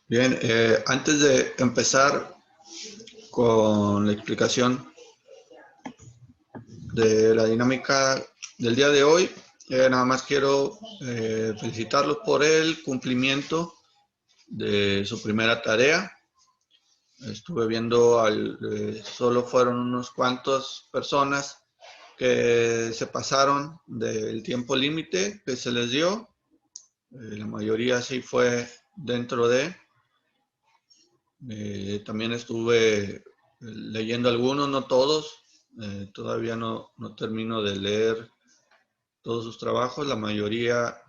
Bien, antes de empezar con la explicación de la dinámica del día de hoy, nada más quiero felicitarlos por el cumplimiento de su primera tarea. Estuve viendo, solo fueron unos cuantos personas que se pasaron del tiempo límite que se les dio. La mayoría sí fue dentro de. También estuve leyendo algunos, no todos. Todavía no termino de leer todos sus trabajos. La mayoría,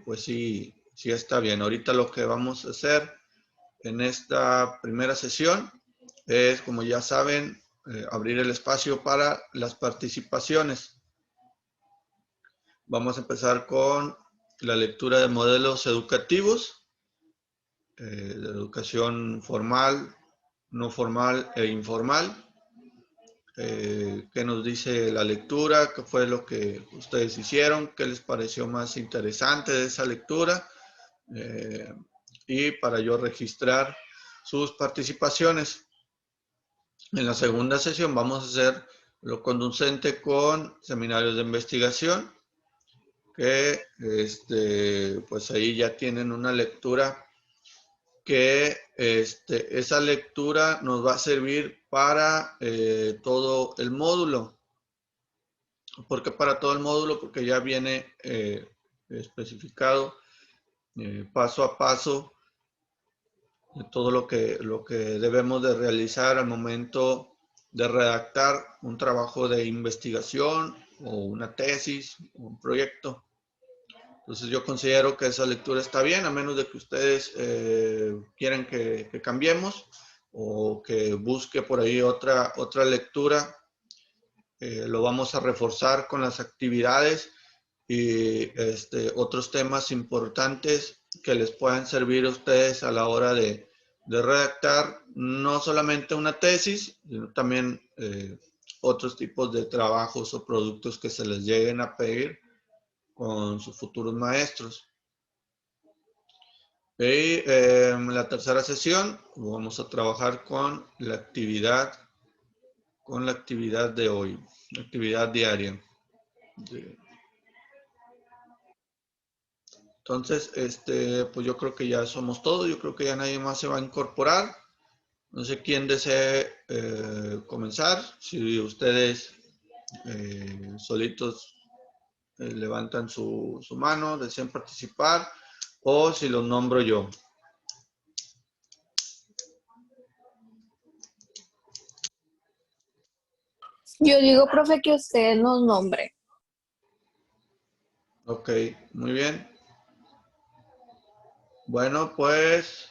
pues sí está bien. Ahorita lo que vamos a hacer en esta primera sesión es, como ya saben, abrir el espacio para las participaciones. Vamos a empezar con la lectura de modelos educativos, de educación formal, no formal e informal. ¿Qué nos dice la lectura? ¿Qué fue lo que ustedes hicieron? ¿Qué les pareció más interesante de esa lectura? Y para yo registrar sus participaciones. En la segunda sesión vamos a hacer lo conducente con seminarios de investigación, que pues ahí ya tienen una lectura que esa lectura nos va a servir para todo el módulo. ¿Por qué para todo el módulo? Porque ya viene especificado paso a paso de todo lo que debemos de realizar al momento de redactar un trabajo de investigación o una tesis o un proyecto. Entonces yo considero que esa lectura está bien, a menos de que ustedes quieran que cambiemos o que busque por ahí otra lectura. Lo vamos a reforzar con las actividades y otros temas importantes que les puedan servir a ustedes a la hora de redactar no solamente una tesis, sino también otros tipos de trabajos o productos que se les lleguen a pedir con sus futuros maestros. Y en la tercera sesión vamos a trabajar con la actividad de hoy, la actividad diaria. Entonces, pues yo creo que ya somos todos, yo creo que ya nadie más se va a incorporar. No sé quién desee comenzar, si ustedes solitos levantan su mano, desean participar, o si los nombro yo. Yo digo, profe, que usted nos nombre. Ok, muy bien. Bueno, pues,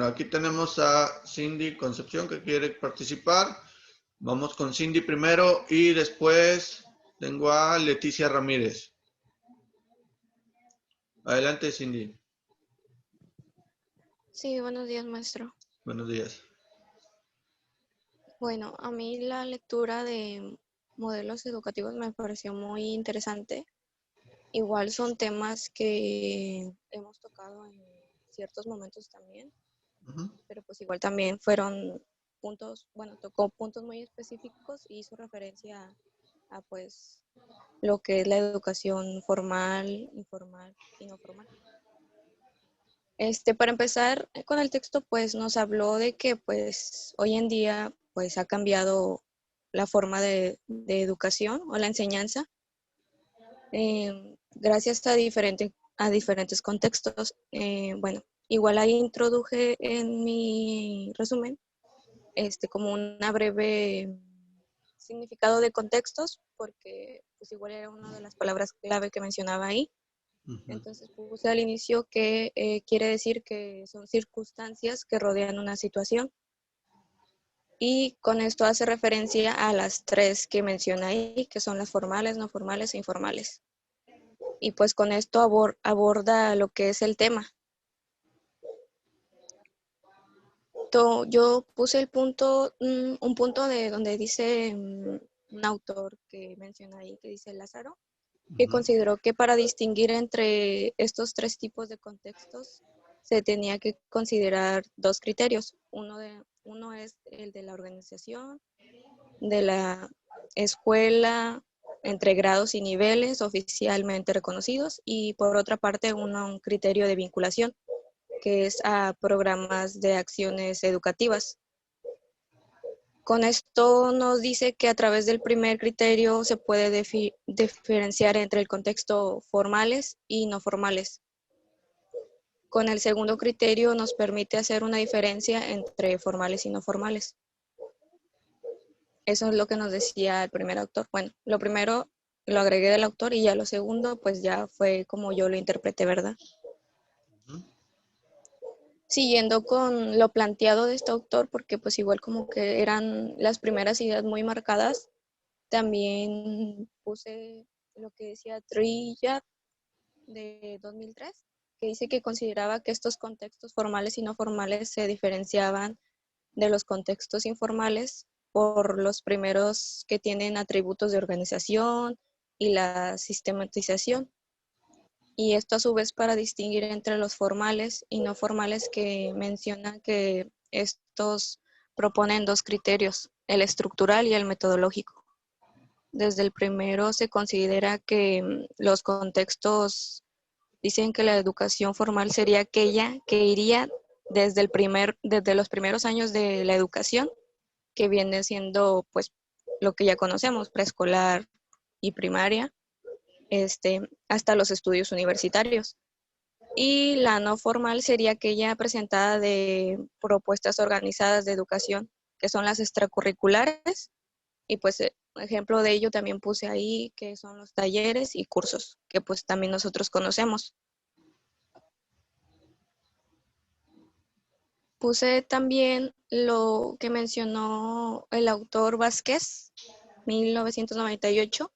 aquí tenemos a Cindy Concepción que quiere participar. Vamos con Cindy primero y después tengo a Leticia Ramírez. Adelante, Cindy. Sí, buenos días, maestro. Buenos días. Bueno, a mí la lectura de modelos educativos me pareció muy interesante. Igual son temas que hemos tocado en ciertos momentos también, pero pues igual también fueron puntos, bueno, tocó puntos muy específicos y hizo referencia a pues lo que es la educación formal, informal y no formal. Para empezar con el texto, pues nos habló de que pues hoy en día pues ha cambiado la forma de educación o la enseñanza gracias a diferentes contextos. Bueno, igual ahí introduje en mi resumen como una breve significado de contextos, porque pues igual era una de las palabras clave que mencionaba ahí. Entonces puse al inicio que quiere decir que son circunstancias que rodean una situación. Y con esto hace referencia a las tres que menciona ahí, que son las formales, no formales e informales. Y pues con esto aborda lo que es el tema. Yo puse el punto, un punto de donde dice un autor que menciona ahí, que dice Lázaro, que Ujú. consideró que para distinguir entre estos tres tipos de contextos se tenía que considerar dos criterios. Uno es el de la organización, de la escuela, entre grados y niveles oficialmente reconocidos, y por otra parte un criterio de vinculación, que es a programas de acciones educativas. Con esto nos dice que a través del primer criterio se puede diferenciar entre el contexto formales y no formales. Con el segundo criterio nos permite hacer una diferencia entre formales y no formales. Eso es lo que nos decía el primer autor. Bueno, lo primero lo agregué del autor y ya lo segundo pues ya fue como yo lo interpreté, ¿verdad? Ujú. Siguiendo con lo planteado de este autor, porque pues igual como que eran las primeras ideas muy marcadas, también puse lo que decía Trillat de 2003, que dice que consideraba que estos contextos formales y no formales se diferenciaban de los contextos informales por los primeros que tienen atributos de organización y la sistematización. Y esto a su vez para distinguir entre los formales y no formales, que mencionan que estos proponen dos criterios, el estructural y el metodológico. Desde el primero se considera que los contextos dicen que la educación formal sería aquella que iría desde los primeros años de la educación, que viene siendo pues lo que ya conocemos, preescolar y primaria, hasta los estudios universitarios. Y la no formal sería aquella presentada de propuestas organizadas de educación, que son las extracurriculares, y pues ejemplo de ello también puse ahí que son los talleres y cursos, que pues también nosotros conocemos. Puse también lo que mencionó el autor Vázquez, 1998,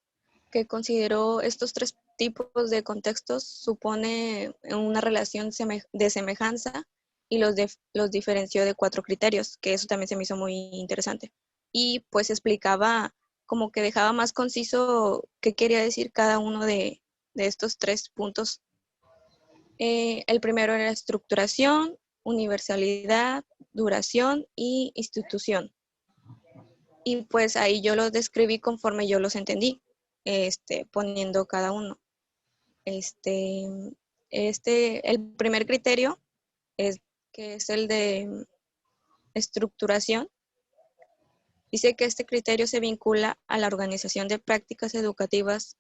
que consideró estos tres tipos de contextos supone una relación de semejanza y los diferenció de 4 criterios, que eso también se me hizo muy interesante. Y pues explicaba como que dejaba más conciso qué quería decir cada uno de estos 3 puntos. El primero era estructuración, universalidad, duración y institución. Y pues ahí yo los describí conforme yo los entendí, poniendo cada uno. Este, el primer criterio es que es el de estructuración. Dice que este criterio se vincula a la organización de prácticas educativas.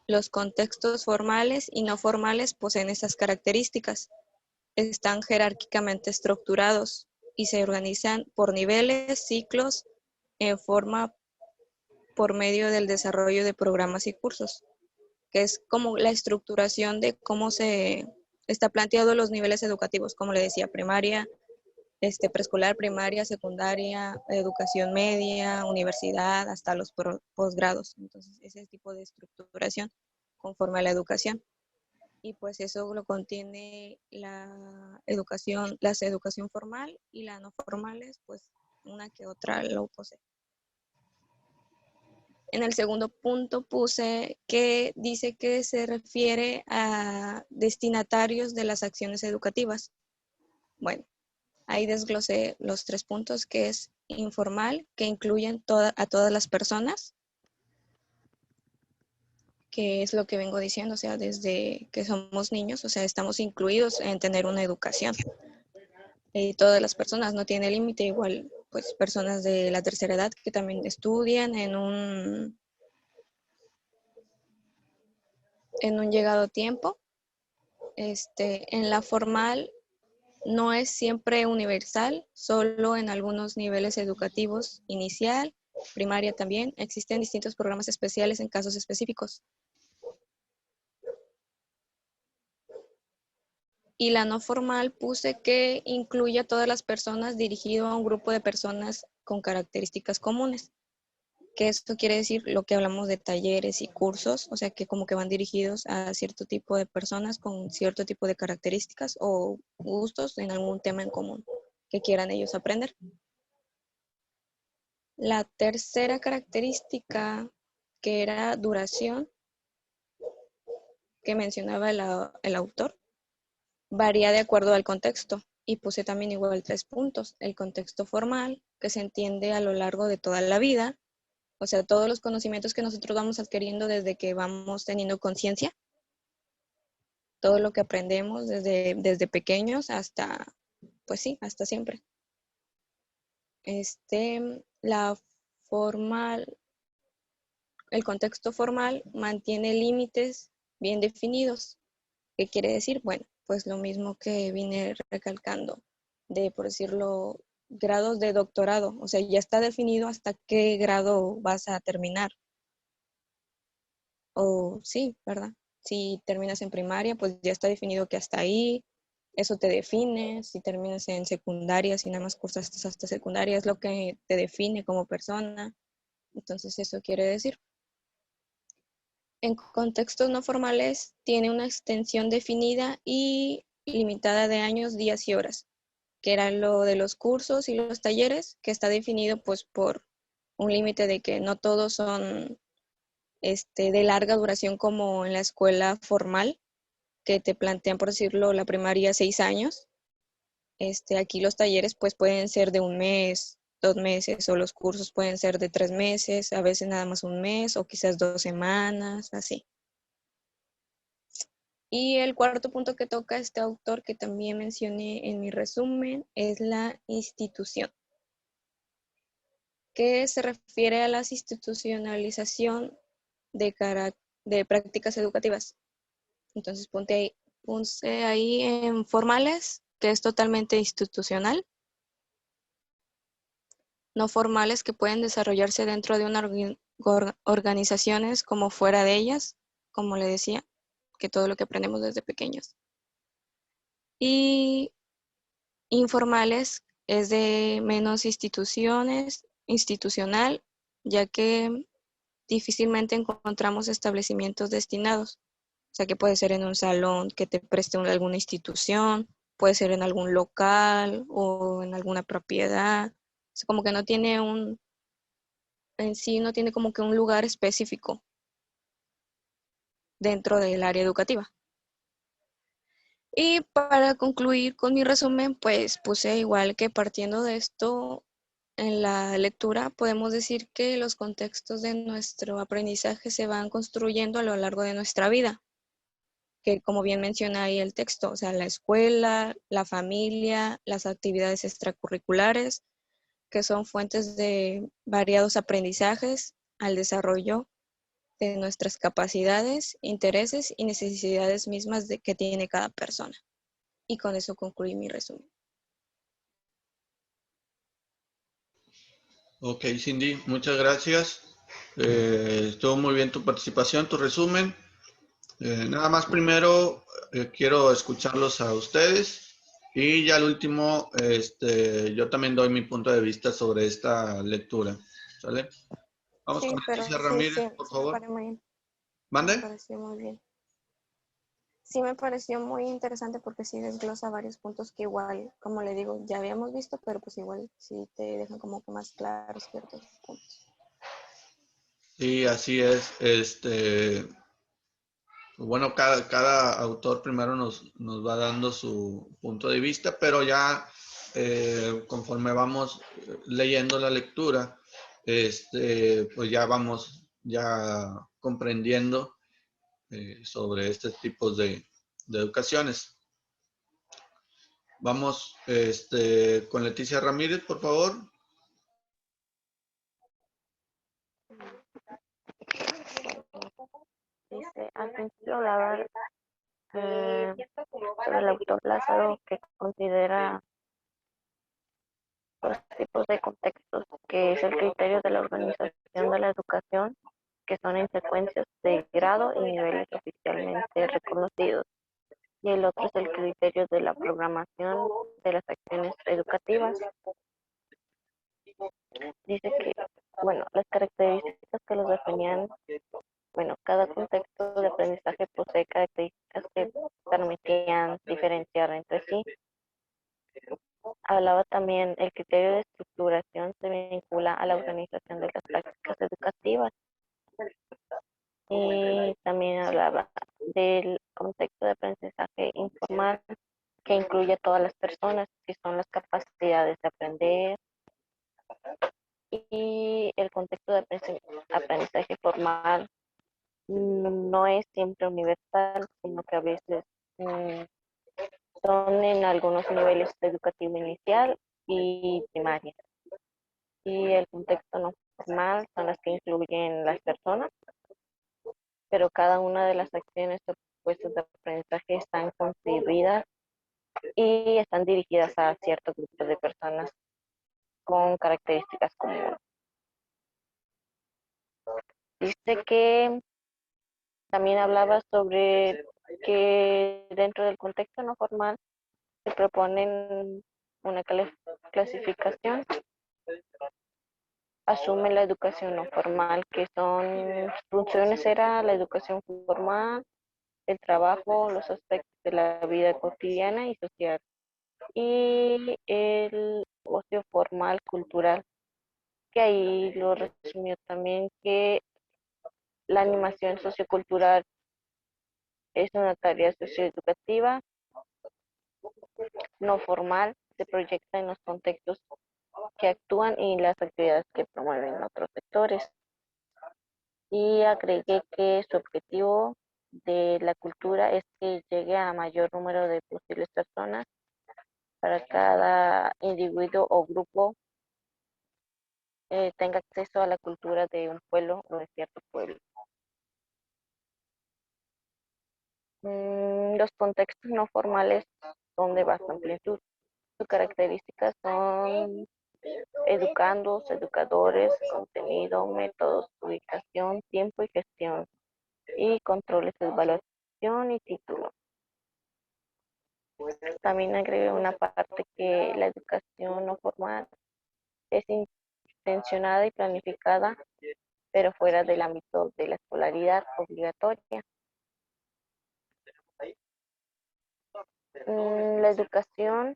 Los contextos formales y no formales poseen estas características. Están jerárquicamente estructurados y se organizan por niveles, ciclos, en forma por medio del desarrollo de programas y cursos, que es como la estructuración de cómo se está planteado los niveles educativos, como le decía, primaria, preescolar, primaria, secundaria, educación media, universidad, hasta los posgrados. Entonces, ese tipo de estructuración conforme a la educación. Y pues eso lo contiene la educación formal, y la no formales, pues una que otra lo posee. En el segundo punto puse que dice que se refiere a destinatarios de las acciones educativas. Bueno, ahí desglosé los 3 puntos, que es informal, que incluyen a todas las personas, que es lo que vengo diciendo, o sea, desde que somos niños, o sea, estamos incluidos en tener una educación. Todas las personas, no tiene límite, igual pues personas de la tercera edad que también estudian en un llegado tiempo. En la formal no es siempre universal, solo en algunos niveles educativos, inicial, primaria también. Existen distintos programas especiales en casos específicos. Y la no formal puse que incluye a todas las personas, dirigido a un grupo de personas con características comunes. Que esto quiere decir lo que hablamos de talleres y cursos, o sea que como que van dirigidos a cierto tipo de personas con cierto tipo de características o gustos en algún tema en común que quieran ellos aprender. La tercera característica, que era duración, que mencionaba el autor, varía de acuerdo al contexto. Y puse también igual 3 puntos. El contexto formal, que se entiende a lo largo de toda la vida. O sea, todos los conocimientos que nosotros vamos adquiriendo desde que vamos teniendo conciencia. Todo lo que aprendemos desde pequeños hasta, pues sí, hasta siempre. La formal, el contexto formal mantiene límites bien definidos. ¿Qué quiere decir? Bueno, pues lo mismo que vine recalcando de, por decirlo, grados de doctorado. O sea, ya está definido hasta qué grado vas a terminar. O sí, ¿verdad? Si terminas en primaria, pues ya está definido que hasta ahí, eso te define. Si terminas en secundaria, si nada más cursas hasta secundaria, es lo que te define como persona. Entonces, eso quiere decir. En contextos no formales, tiene una extensión definida y limitada de años, días y horas, que era lo de los cursos y los talleres, que está definido pues por un límite de que no todos son de larga duración como en la escuela formal, que te plantean, por decirlo, la primaria 6 años. Aquí los talleres pues pueden ser de un mes, 2 meses, o los cursos pueden ser de 3 meses, a veces nada más un mes, o quizás 2 semanas, así. Y el cuarto punto que toca este autor, que también mencioné en mi resumen, es la institución, que se refiere a la institucionalización de prácticas educativas. Entonces puse ahí en formales, que es totalmente institucional, no formales, que pueden desarrollarse dentro de una organizaciones como fuera de ellas, como le decía, que todo lo que aprendemos desde pequeños. Y informales es de menos institucional, ya que difícilmente encontramos establecimientos destinados. O sea, que puede ser en un salón que te preste alguna institución, puede ser en algún local o en alguna propiedad. O sea, como que no tiene en sí no tiene como que un lugar específico dentro del área educativa. Y para concluir con mi resumen, pues puse igual que partiendo de esto, en la lectura podemos decir que los contextos de nuestro aprendizaje se van construyendo a lo largo de nuestra vida, que como bien menciona ahí el texto, o sea, la escuela, la familia, las actividades extracurriculares, que son fuentes de variados aprendizajes al desarrollo de nuestras capacidades, intereses y necesidades mismas que tiene cada persona. Y con eso concluí mi resumen. Ok, Cindy, muchas gracias. Estuvo muy bien tu participación, tu resumen. Nada más primero quiero escucharlos a ustedes y ya al último yo también doy mi punto de vista sobre esta lectura. ¿Sale? Vamos Sí, con pero Leticia sí, Ramírez, por sí me favor. pareció muy bien. Me ¿Mande? pareció muy bien. Sí me pareció muy interesante porque sí desglosa varios puntos que igual, como le digo, ya habíamos visto, pero pues igual sí te dejan como que más claros ciertos puntos. Sí, así es. Bueno, cada autor primero nos va dando su punto de vista, pero ya conforme vamos leyendo la lectura, pues ya vamos ya comprendiendo sobre este tipo de educaciones. Vamos con Leticia Ramírez, por favor. Dice, al principio hablaba sobre el autor Lázaro, que considera los tipos de contextos, que es el criterio de la organización de la educación, que son en secuencias de grado y niveles oficialmente reconocidos. Y el otro es el criterio de la programación de las acciones educativas. Dice que, bueno, las características que los definían, bueno, cada contexto de aprendizaje posee características que permitían diferenciar entre sí. Hablaba también, el criterio de estructuración se vincula a la organización educativas. Y también hablaba del contexto de aprendizaje informal, que incluye a todas las personas, que son las capacidades de aprender, y el contexto de aprendizaje formal no es siempre universal, sino que a veces son en algunos niveles educativo inicial y primaria. Y el contexto no formal son las que incluyen las personas, pero cada una de las acciones o propuestas de aprendizaje están concebidas y están dirigidas a ciertos grupos de personas con características comunes. Dice que también hablaba sobre que dentro del contexto no formal se proponen una clasificación. Asume la educación no formal, que son funciones era la educación formal, el trabajo, los aspectos de la vida cotidiana y social, y el ocio formal cultural, que ahí lo resumió también, que la animación sociocultural es una tarea socioeducativa no formal, se proyecta en los contextos que actúan y las actividades que promueven otros sectores. Y agregué que su objetivo de la cultura es que llegue a mayor número de posibles personas para cada individuo o grupo tenga acceso a la cultura de un pueblo o de cierto pueblo. Los contextos no formales son de vasta amplitud. Sus características son educandos, educadores, contenido, métodos, ubicación, tiempo y gestión, y controles de evaluación y título. También agregué una parte que la educación no formal es intencionada y planificada, pero fuera del ámbito de la escolaridad obligatoria. La educación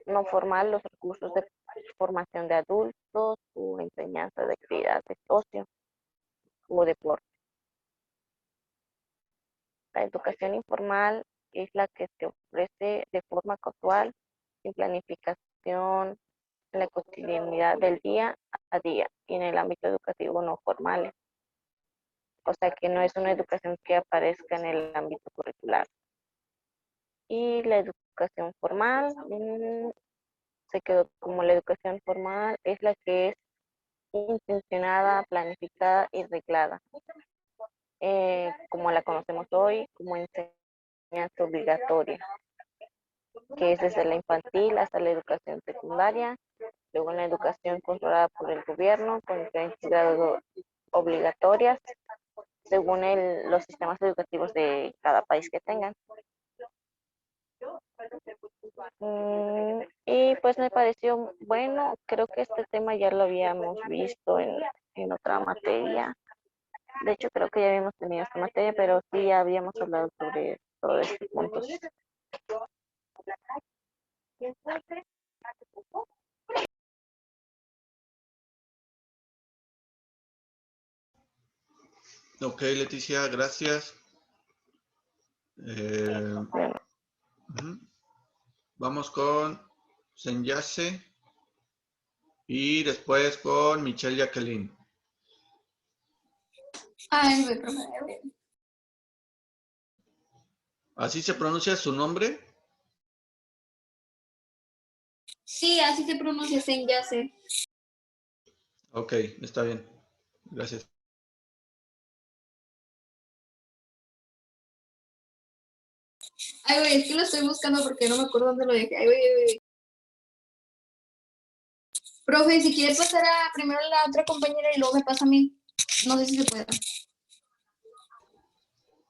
no formal, los recursos de formación de adultos o enseñanza de actividades de ocio o deporte. La educación informal es la que se ofrece de forma casual, sin planificación, en la cotidianidad del día a día y en el ámbito educativo no formal. O sea que no es una educación que aparezca en el ámbito curricular. Y la educación formal se quedó como la educación formal es la que es intencionada, planificada y reglada, como la conocemos hoy, como enseñanza obligatoria, que es desde la infantil hasta la educación secundaria, luego en la educación controlada por el gobierno, con diferentes grados obligatorias, según los sistemas educativos de cada país que tengan. Y pues me pareció bueno, creo que este tema ya lo habíamos visto en otra materia. De hecho, creo que ya habíamos tenido esta materia, pero sí ya habíamos hablado sobre todos estos puntos. Ok, Leticia, gracias. Vamos con Senyase y después con Michelle Jacqueline. Ay, voy, profe. ¿Así se pronuncia su nombre? Sí, así se pronuncia Senyase. Ok, está bien. Gracias. Ay, güey, es que lo estoy buscando porque no me acuerdo dónde lo dejé. Ay, güey. Profe, si quieres pasar a primero a la otra compañera y luego me pasa a mí. No sé si se puede.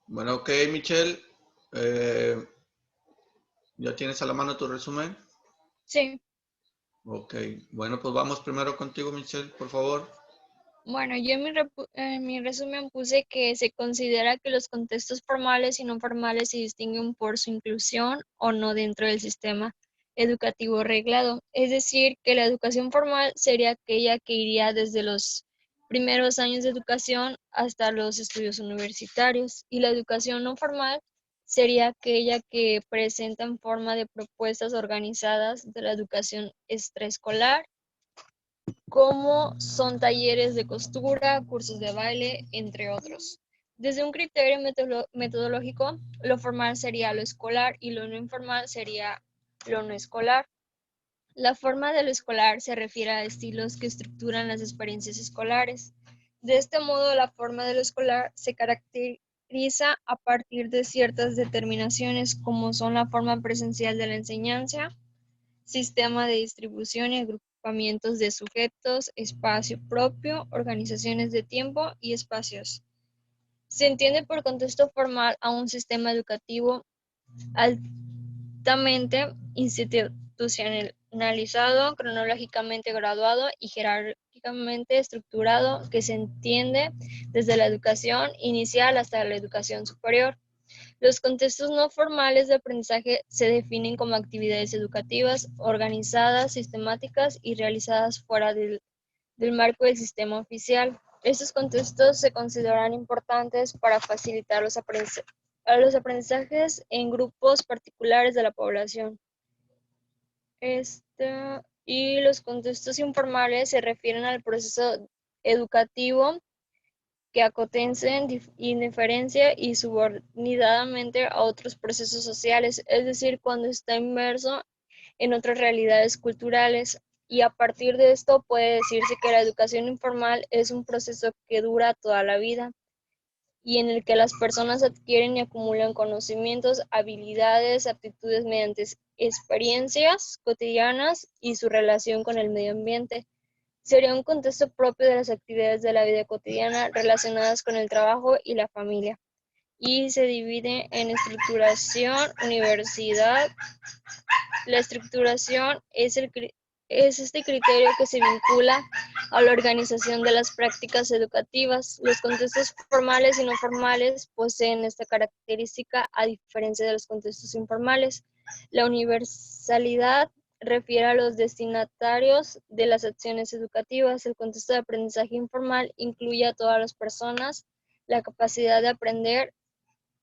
Bueno, ok, Michelle. ¿Ya tienes a la mano tu resumen? Sí. Ok, bueno, pues vamos primero contigo, Michelle, por favor. Bueno, yo en mi resumen puse que se considera que los contextos formales y no formales se distinguen por su inclusión o no dentro del sistema educativo reglado. Es decir, que la educación formal sería aquella que iría desde los primeros años de educación hasta los estudios universitarios. Y la educación no formal sería aquella que presenta en forma de propuestas organizadas de la educación extraescolar, como son talleres de costura, cursos de baile, entre otros. Desde un criterio metodológico, lo formal sería lo escolar y lo no informal sería lo no escolar. La forma de lo escolar se refiere a estilos que estructuran las experiencias escolares. De este modo, la forma de lo escolar se caracteriza a partir de ciertas determinaciones, como son la forma presencial de la enseñanza, sistema de distribución y agrupamientos de sujetos, espacio propio, organizaciones de tiempo y espacios. Se entiende por contexto formal a un sistema educativo altamente institucionalizado, cronológicamente graduado y jerárquicamente estructurado, que se entiende desde la educación inicial hasta la educación superior. Los contextos no formales de aprendizaje se definen como actividades educativas organizadas, sistemáticas y realizadas fuera del marco del sistema oficial. Estos contextos se consideran importantes para facilitar los aprendizajes en grupos particulares de la población. Y los contextos informales se refieren al proceso educativo que acontecen indiferencia y subordinadamente a otros procesos sociales, es decir, cuando está inmerso en otras realidades culturales. Y a partir de esto puede decirse que la educación informal es un proceso que dura toda la vida y en el que las personas adquieren y acumulan conocimientos, habilidades, aptitudes mediante experiencias cotidianas y su relación con el medio ambiente. Sería un contexto propio de las actividades de la vida cotidiana relacionadas con el trabajo y la familia. Y se divide en estructuración, universidad. La estructuración es este criterio que se vincula a la organización de las prácticas educativas. Los contextos formales y no formales poseen esta característica a diferencia de los contextos informales. La universalidad refiere a los destinatarios de las acciones educativas. El contexto de aprendizaje informal incluye a todas las personas. La capacidad de aprender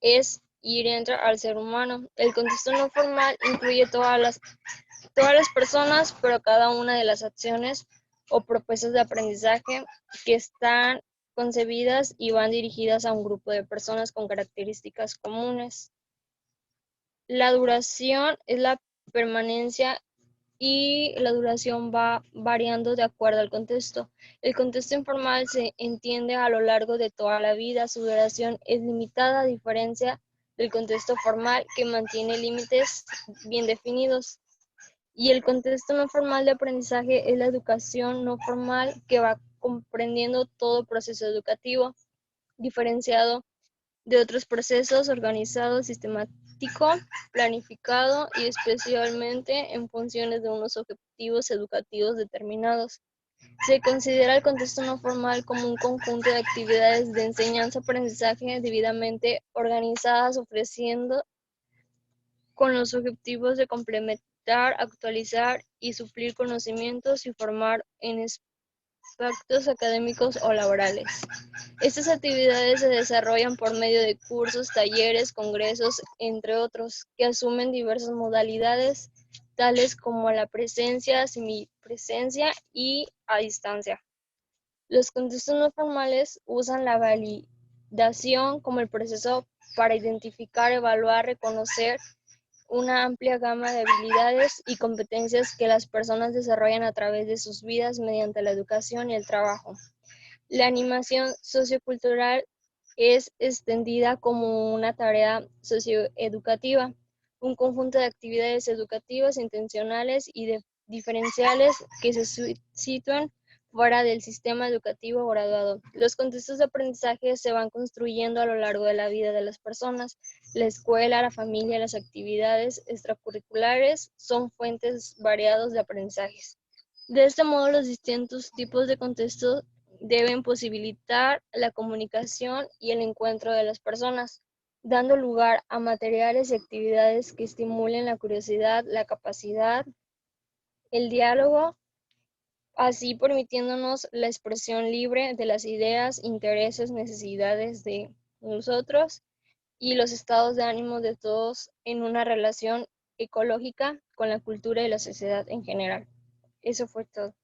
es ir y entra al ser humano. El contexto no formal incluye todas las personas, pero cada una de las acciones o propuestas de aprendizaje que están concebidas y van dirigidas a un grupo de personas con características comunes. La duración es la permanencia y la duración va variando de acuerdo al contexto. El contexto informal se entiende a lo largo de toda la vida. Su duración es limitada a diferencia del contexto formal que mantiene límites bien definidos. Y el contexto no formal de aprendizaje es la educación no formal que va comprendiendo todo proceso educativo, diferenciado de otros procesos, organizado, sistemático, planificado y especialmente en funciones de unos objetivos educativos determinados. Se considera el contexto no formal como un conjunto de actividades de enseñanza-aprendizaje debidamente organizadas, ofreciendo con los objetivos de complementar, actualizar y suplir conocimientos y formar en aspectos académicos o laborales. Estas actividades se desarrollan por medio de cursos, talleres, congresos, entre otros, que asumen diversas modalidades, tales como la presencia, semipresencia y a distancia. Los contextos no formales usan la validación como el proceso para identificar, evaluar, reconocer una amplia gama de habilidades y competencias que las personas desarrollan a través de sus vidas mediante la educación y el trabajo. La animación sociocultural es extendida como una tarea socioeducativa, un conjunto de actividades educativas intencionales y diferenciales que se sitúan fuera del sistema educativo graduado. Los contextos de aprendizaje se van construyendo a lo largo de la vida de las personas. La escuela, la familia, las actividades extracurriculares son fuentes variadas de aprendizajes. De este modo, los distintos tipos de contextos deben posibilitar la comunicación y el encuentro de las personas, dando lugar a materiales y actividades que estimulen la curiosidad, la capacidad, el diálogo, así permitiéndonos la expresión libre de las ideas, intereses, necesidades de nosotros y los estados de ánimo de todos en una relación ecológica con la cultura y la sociedad en general. Eso fue todo.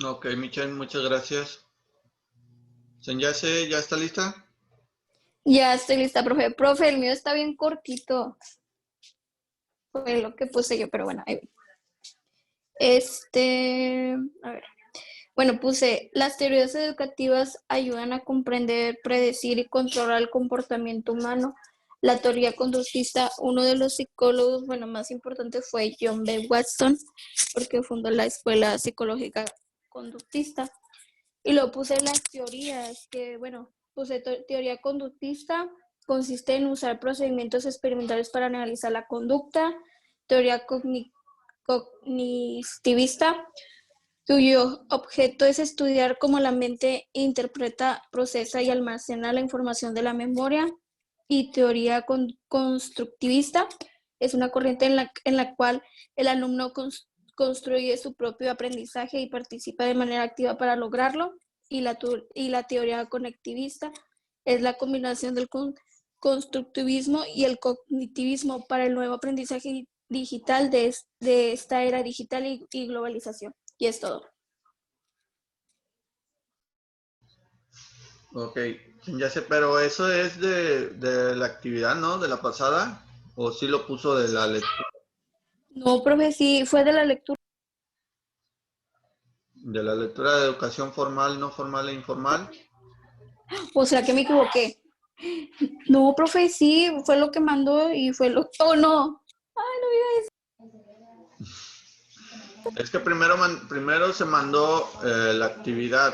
Ok, Michelle, muchas gracias. Senyase, ¿ya está lista? Ya estoy lista, profe. Profe, el mío está bien cortito. Fue lo que puse yo, pero bueno, ahí voy. A ver. Bueno, puse, las teorías educativas ayudan a comprender, predecir y controlar el comportamiento humano. La teoría conductista, uno de los psicólogos, bueno, más importantes fue John B. Watson, porque fundó la Escuela Psicológica Conductista. Y luego puse las teorías, que bueno, puse teoría conductista, consiste en usar procedimientos experimentales para analizar la conducta. Teoría cognitivista, cuyo objeto es estudiar cómo la mente interpreta, procesa y almacena la información de la memoria. Y teoría constructivista es una corriente en la cual el alumno construye su propio aprendizaje y participa de manera activa para lograrlo. Y la teoría conectivista es la combinación del constructivismo y el cognitivismo para el nuevo aprendizaje digital de esta era digital y globalización. Y es todo. Ok, Senyase, pero eso es de la actividad, ¿no? De la pasada, ¿o sí lo puso de la lectura? No, profe, sí, fue de la lectura. De la lectura de educación formal, no formal e informal. O sea que me equivoqué. No, profe, sí, fue lo que mandó y fue lo... ¡Oh, no! Ay, no diga eso. Es que primero se mandó la actividad,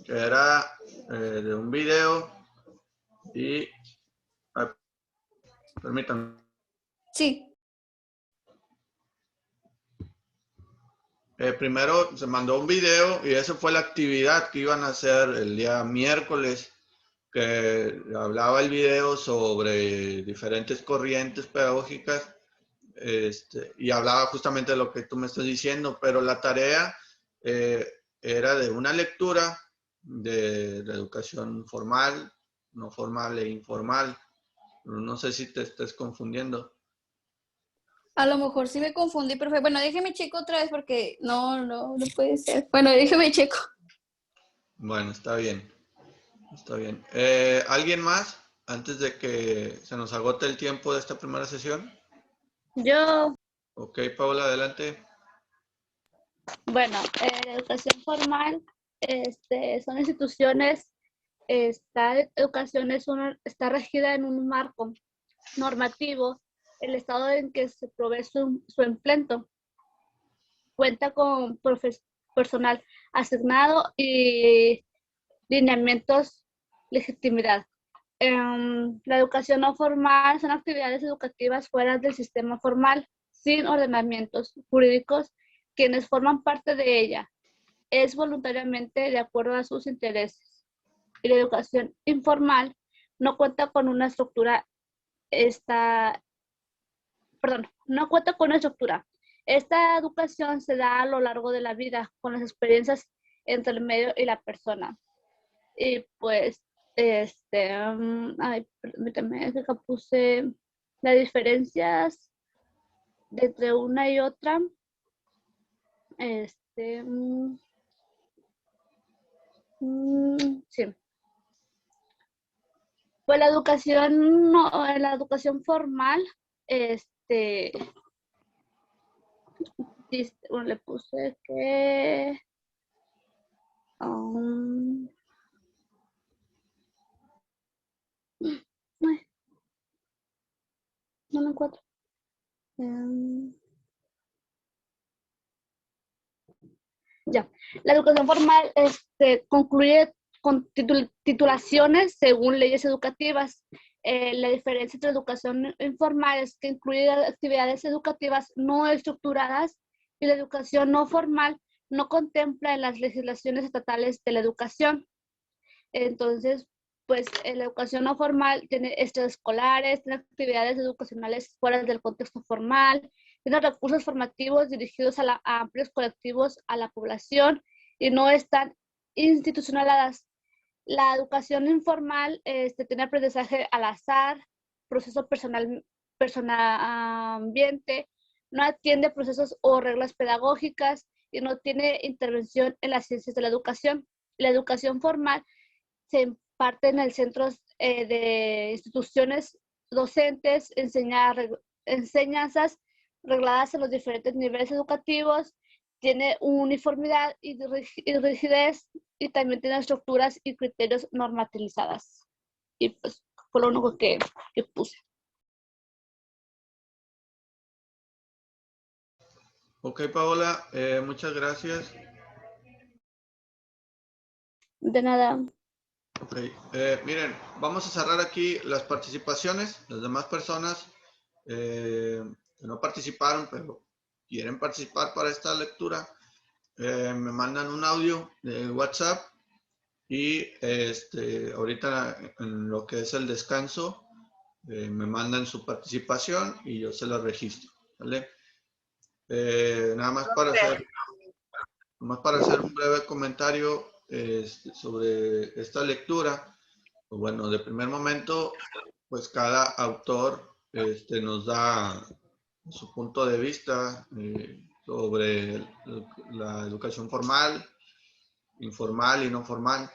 que era de un video y... permítanme. Sí. Primero se mandó un video y esa fue la actividad que iban a hacer el día miércoles, que hablaba el video sobre diferentes corrientes pedagógicas, y hablaba justamente de lo que tú me estás diciendo, pero la tarea eh, era de una lectura de la educación formal, no formal e informal. No sé si te estés confundiendo. A lo mejor sí me confundí, profe. Bueno, déjeme checo otra vez porque no puede ser. Bueno, déjeme checo. Bueno, está bien. Está bien. ¿Alguien más antes de que se nos agote el tiempo de esta primera sesión? Yo, Ok, Paula, adelante. bueno, la educación formal son instituciones, esta educación está regida en un marco normativo, el estado en que se provee su empleo, cuenta con personal asignado y lineamientos legitimidad. La educación no formal son actividades educativas fuera del sistema formal, sin ordenamientos jurídicos, quienes forman parte de ella. Es voluntariamente de acuerdo a sus intereses. Y la educación informal no cuenta con una estructura, no cuenta con una estructura. Esta educación se da a lo largo de la vida, con las experiencias entre el medio y la persona. Y pues, permítame, es que acá puse las diferencias entre una y otra. Sí. Pues la educación formal, bueno, le puse que no me encuentro. Ya, la educación formal concluye con titulaciones según leyes educativas. La diferencia entre educación informal es que incluye actividades educativas no estructuradas y la educación no formal no contempla en las legislaciones estatales de la educación. Entonces, pues la educación no formal tiene extraescolares, tiene actividades educacionales fuera del contexto formal, tiene recursos formativos dirigidos a amplios colectivos, a la población, y no están institucionalizadas. La educación informal tiene aprendizaje al azar, proceso personal ambiente, no atiende procesos o reglas pedagógicas y no tiene intervención en las ciencias de la educación. La educación formal se imparte en el centro de instituciones docentes, enseñanzas regladas en los diferentes niveles educativos, tiene uniformidad y rigidez y también tiene estructuras y criterios normativizadas. Y pues fue lo único que puse. Ok, Paola, muchas gracias. De nada. Ok, miren, vamos a cerrar aquí las participaciones. Las demás personas que no participaron, pero quieren participar para esta lectura, me mandan un audio de WhatsApp y ahorita en lo que es el descanso, me mandan su participación y yo se la registro, ¿vale? Nada más para hacer un breve comentario sobre esta lectura. Pues bueno, de primer momento, pues cada autor nos da su punto de vista sobre la educación formal, informal y no formal.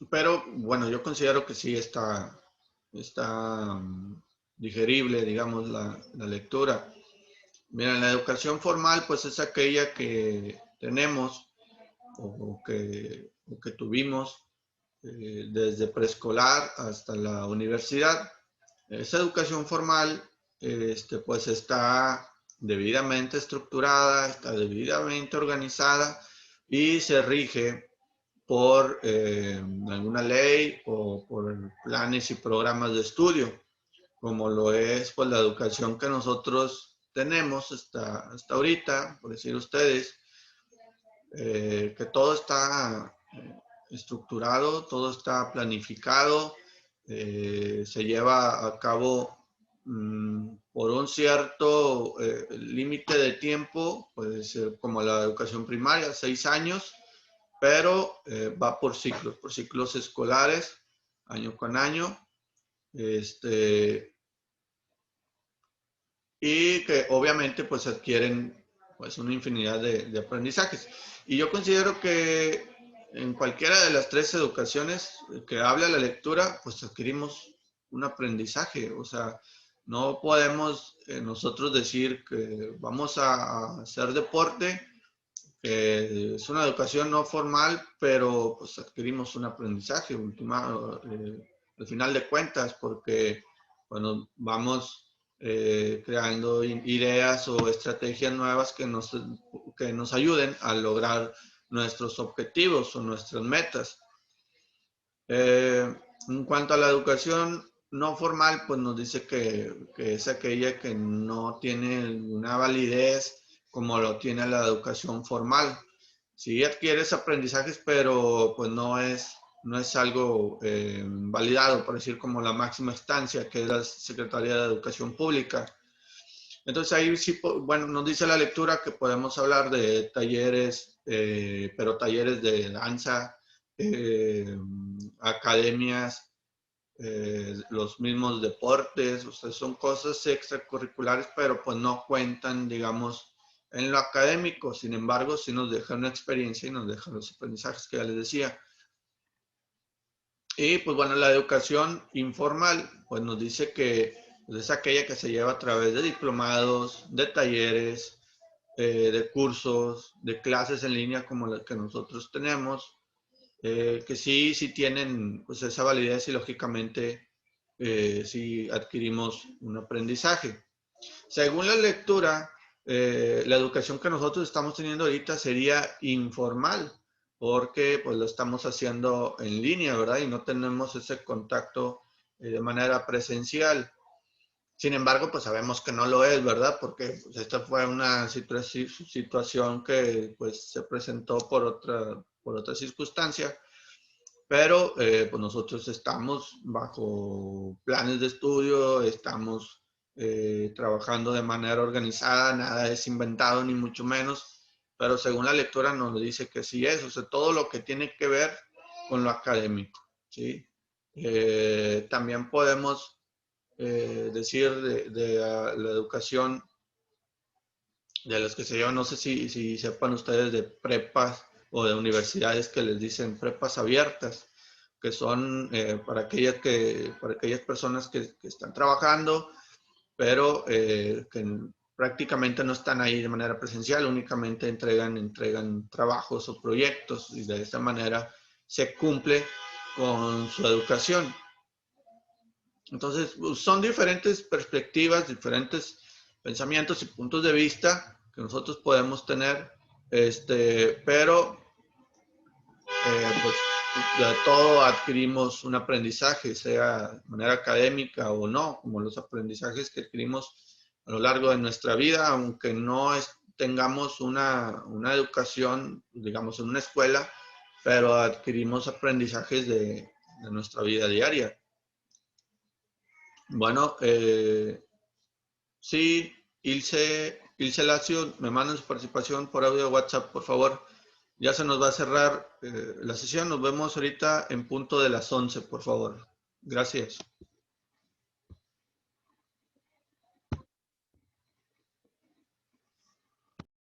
Pero bueno, yo considero que sí está digerible, digamos, la lectura. Mira, la educación formal, pues es aquella que tenemos o que tuvimos desde preescolar hasta la universidad. Esa educación formal, pues está debidamente estructurada, está debidamente organizada y se rige por alguna ley o por planes y programas de estudio, como lo es pues la educación que nosotros tenemos hasta ahorita, por decir ustedes, que todo está estructurado, todo está planificado, se lleva a cabo por un cierto límite de tiempo, puede ser como la educación primaria, 6 años, pero va por ciclos escolares, año con año, y que obviamente pues adquieren pues una infinidad de aprendizajes. Y yo considero que en cualquiera de las 3 educaciones que habla la lectura, pues adquirimos un aprendizaje. O sea, no podemos nosotros decir que vamos a hacer deporte, que es una educación no formal, pero pues adquirimos un aprendizaje al final de cuentas, porque bueno, vamos creando ideas o estrategias nuevas que nos ayuden a lograr nuestros objetivos o nuestras metas. En cuanto a la educación no formal, pues nos dice que es aquella que no tiene una validez como lo tiene la educación formal. Sí adquieres aprendizajes, pero pues no es algo validado, por decir, como la máxima instancia, que es la Secretaría de Educación Pública. Entonces ahí sí, bueno, nos dice la lectura que podemos hablar de talleres, pero talleres de danza, academias, los mismos deportes, o sea, son cosas extracurriculares, pero pues no cuentan, digamos, en lo académico. Sin embargo, sí nos dejan una experiencia y nos dejan los aprendizajes que ya les decía. Y pues bueno, la educación informal, pues nos dice que pues, es aquella que se lleva a través de diplomados, de talleres, de cursos, de clases en línea como las que nosotros tenemos, que sí tienen pues esa validez y lógicamente sí adquirimos un aprendizaje. Según la lectura, la educación que nosotros estamos teniendo ahorita sería informal, porque pues lo estamos haciendo en línea, ¿verdad? Y no tenemos ese contacto de manera presencial. Sin embargo, pues sabemos que no lo es, ¿verdad? Porque pues, esta fue una situación que pues se presentó por otra circunstancia. pero pues nosotros estamos bajo planes de estudio, estamos trabajando de manera organizada, nada es inventado ni mucho menos, pero según la lectura nos dice que sí es, o sea, todo lo que tiene que ver con lo académico, ¿sí? También podemos decir de la educación de los que se llevan, no sé si sepan ustedes de prepas o de universidades que les dicen prepas abiertas, que son para aquellas personas que están trabajando, pero que prácticamente no están ahí de manera presencial, únicamente entregan trabajos o proyectos y de esta manera se cumple con su educación. Entonces, son diferentes perspectivas, diferentes pensamientos y puntos de vista que nosotros podemos tener, pero pues de todo adquirimos un aprendizaje, sea de manera académica o no, como los aprendizajes que adquirimos a lo largo de nuestra vida, aunque no tengamos una educación, digamos, en una escuela, pero adquirimos aprendizajes de nuestra vida diaria. Bueno, sí, Ilse Lacio, me mandan su participación por audio de WhatsApp, por favor. Ya se nos va a cerrar la sesión. Nos vemos ahorita en punto de las 11, por favor. Gracias.